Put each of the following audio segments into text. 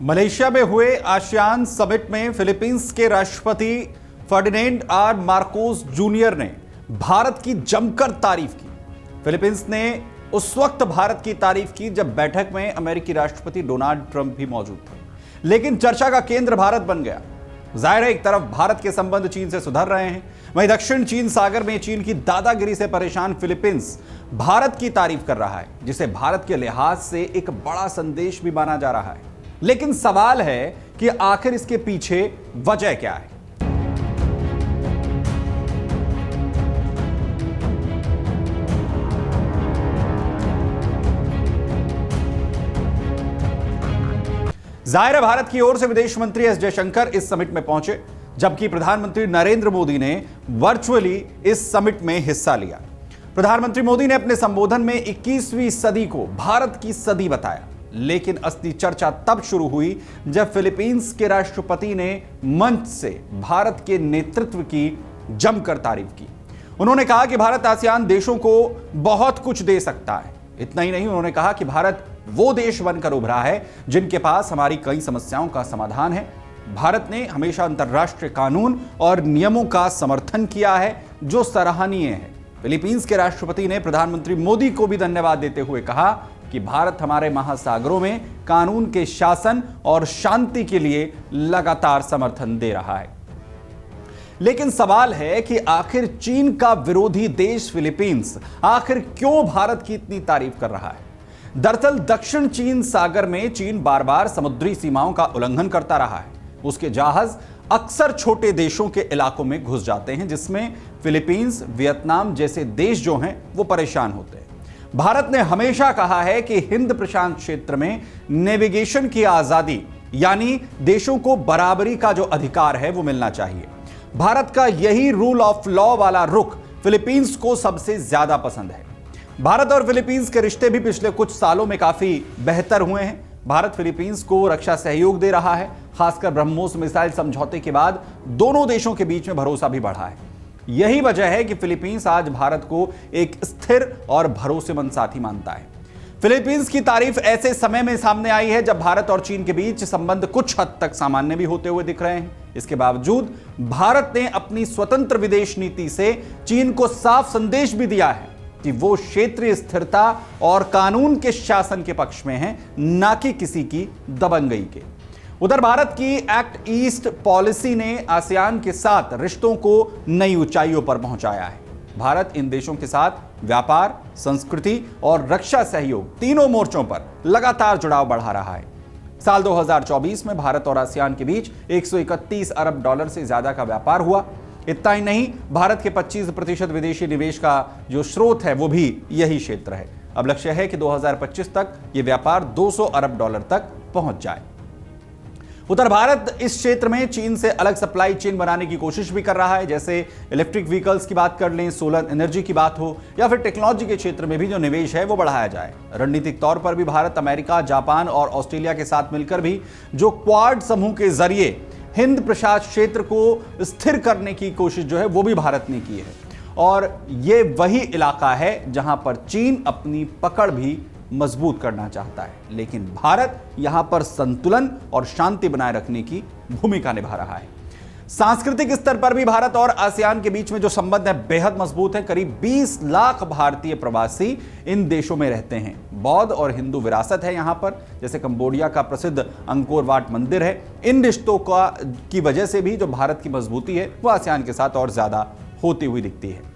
Malaysia में हुए ASEAN summit में फिलीपींस के राष्ट्रपति फर्डिनेंड आर मार्कोस जूनियर ने भारत की जमकर तारीफ की। फिलीपींस ने उस वक्त भारत की तारीफ की जब बैठक में अमेरिकी राष्ट्रपति डोनाल्ड ट्रंप भी मौजूद थे, लेकिन चर्चा का केंद्र भारत बन गया। जाहिर है, एक तरफ भारत के संबंध चीन से सुधर रहे हैं, वहीं दक्षिण चीन सागर में चीन की दादागिरी से परेशान फिलीपींस भारत की तारीफ कर रहा है, जिसे भारत के लिहाज से एक बड़ा संदेश भी माना जा रहा है। लेकिन सवाल है कि आखिर इसके पीछे वजह क्या है। जाहिर है, भारत की ओर से विदेश मंत्री एस जयशंकर इस समिट में पहुंचे, जबकि प्रधानमंत्री नरेंद्र मोदी ने वर्चुअली इस समिट में हिस्सा लिया। प्रधानमंत्री मोदी ने अपने संबोधन में 21वीं सदी को भारत की सदी बताया, लेकिन असली चर्चा तब शुरू हुई जब फिलीपींस के राष्ट्रपति ने मंच से भारत के नेतृत्व की जमकर तारीफ की। उन्होंने कहा कि भारत आसियान देशों को बहुत कुछ दे सकता है। इतना ही नहीं, उन्होंने कहा कि भारत वो देश बनकर उभरा है जिनके पास हमारी कई समस्याओं का समाधान है। भारत ने हमेशा अंतर्राष्ट्रीय कानून और नियमों का समर्थन किया है, जो सराहनीय है। फिलीपींस के राष्ट्रपति ने प्रधानमंत्री मोदी को भी धन्यवाद देते हुए कहा कि भारत हमारे महासागरों में कानून के शासन और शांति के लिए लगातार समर्थन दे रहा है। लेकिन सवाल है कि आखिर चीन का विरोधी देश फिलीपींस आखिर क्यों भारत की इतनी तारीफ कर रहा है। दरअसल दक्षिण चीन सागर में चीन बार बार समुद्री सीमाओं का उल्लंघन करता रहा है। उसके जहाज अक्सर छोटे देशों के इलाकों में घुस जाते हैं, जिसमें फिलीपींस, वियतनाम जैसे देश जो हैं वो परेशान होते हैं। भारत ने हमेशा कहा है कि हिंद प्रशांत क्षेत्र में नेविगेशन की आजादी, यानी देशों को बराबरी का जो अधिकार है वो मिलना चाहिए। भारत का यही रूल ऑफ लॉ वाला रुख फिलीपींस को सबसे ज्यादा पसंद है। भारत और फिलीपींस के रिश्ते भी पिछले कुछ सालों में काफी बेहतर हुए हैं। भारत फिलीपींस को रक्षा सहयोग दे रहा है, खासकर ब्रह्मोस मिसाइल समझौते के बाद दोनों देशों के बीच में भरोसा भी बढ़ा है। यही वजह है कि फिलीपींस आज भारत को एक स्थिर और भरोसेमंद साथी मानता है। फिलीपींस की तारीफ ऐसे समय में सामने आई है जब भारत और चीन के बीच संबंध कुछ हद तक सामान्य भी होते हुए दिख रहे हैं। इसके बावजूद भारत ने अपनी स्वतंत्र विदेश नीति से चीन को साफ संदेश भी दिया है कि वो क्षेत्रीय स्थिरता और कानून के शासन के पक्ष में है, ना कि किसी की दबंगई के। उधर भारत की एक्ट ईस्ट पॉलिसी ने आसियान के साथ रिश्तों को नई ऊंचाइयों पर पहुंचाया है। भारत इन देशों के साथ व्यापार, संस्कृति और रक्षा सहयोग तीनों मोर्चों पर लगातार जुड़ाव बढ़ा रहा है। साल 2024 में भारत और आसियान के बीच 131 अरब डॉलर से ज्यादा का व्यापार हुआ। इतना ही नहीं, भारत के 25% विदेशी निवेश का जो स्रोत है वो भी यही क्षेत्र है। अब लक्ष्य है कि 2025 तक ये व्यापार 200 अरब डॉलर तक पहुंच जाए। उधर भारत इस क्षेत्र में चीन से अलग सप्लाई चेन बनाने की कोशिश भी कर रहा है, जैसे इलेक्ट्रिक व्हीकल्स की बात कर लें, सोलर एनर्जी की बात हो, या फिर टेक्नोलॉजी के क्षेत्र में भी जो निवेश है वो बढ़ाया जाए। रणनीतिक तौर पर भी भारत अमेरिका, जापान और ऑस्ट्रेलिया के साथ मिलकर भी जो क्वाड समूह के जरिए हिंद प्रशांत क्षेत्र को स्थिर करने की कोशिश जो है वो भी भारत ने की है। और ये वही इलाका है जहां पर चीन अपनी पकड़ भी मजबूत करना चाहता है, लेकिन भारत यहां पर संतुलन और शांति बनाए रखने की भूमिका निभा रहा है। सांस्कृतिक स्तर पर भी भारत और आसियान के बीच में जो संबंध है बेहद मजबूत है। करीब 20 लाख भारतीय प्रवासी इन देशों में रहते हैं। बौद्ध और हिंदू विरासत है यहां पर, जैसे कंबोडिया का प्रसिद्ध अंकोर वाट मंदिर है। इन रिश्तों की वजह से भी जो भारत की मजबूती है वो आसियान के साथ और ज्यादा होती हुई दिखती है।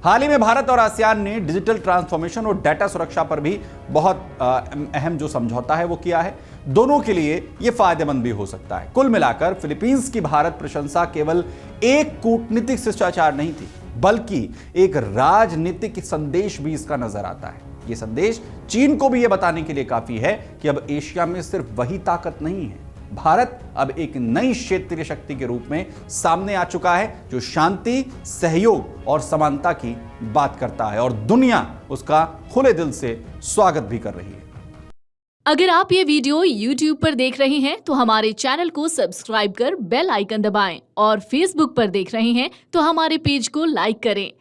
हाल ही में भारत और आसियान ने डिजिटल ट्रांसफॉर्मेशन और डेटा सुरक्षा पर भी बहुत अहम जो समझौता है वो किया है। दोनों के लिए यह फायदेमंद भी हो सकता है। कुल मिलाकर फिलीपींस की भारत प्रशंसा केवल एक कूटनीतिक शिष्टाचार नहीं थी, बल्कि एक राजनीतिक संदेश भी इसका नजर आता है। यह संदेश चीन को भी यह बताने के लिए काफी है कि अब एशिया में सिर्फ वही ताकत नहीं है, भारत अब एक नई क्षेत्रीय शक्ति के रूप में सामने आ चुका है, जो शांति, सहयोग और समानता की बात करता है, और दुनिया उसका खुले दिल से स्वागत भी कर रही है। अगर आप ये वीडियो YouTube पर देख रहे हैं तो हमारे चैनल को सब्सक्राइब कर बेल आइकन दबाएं, और Facebook पर देख रहे हैं तो हमारे पेज को लाइक करें।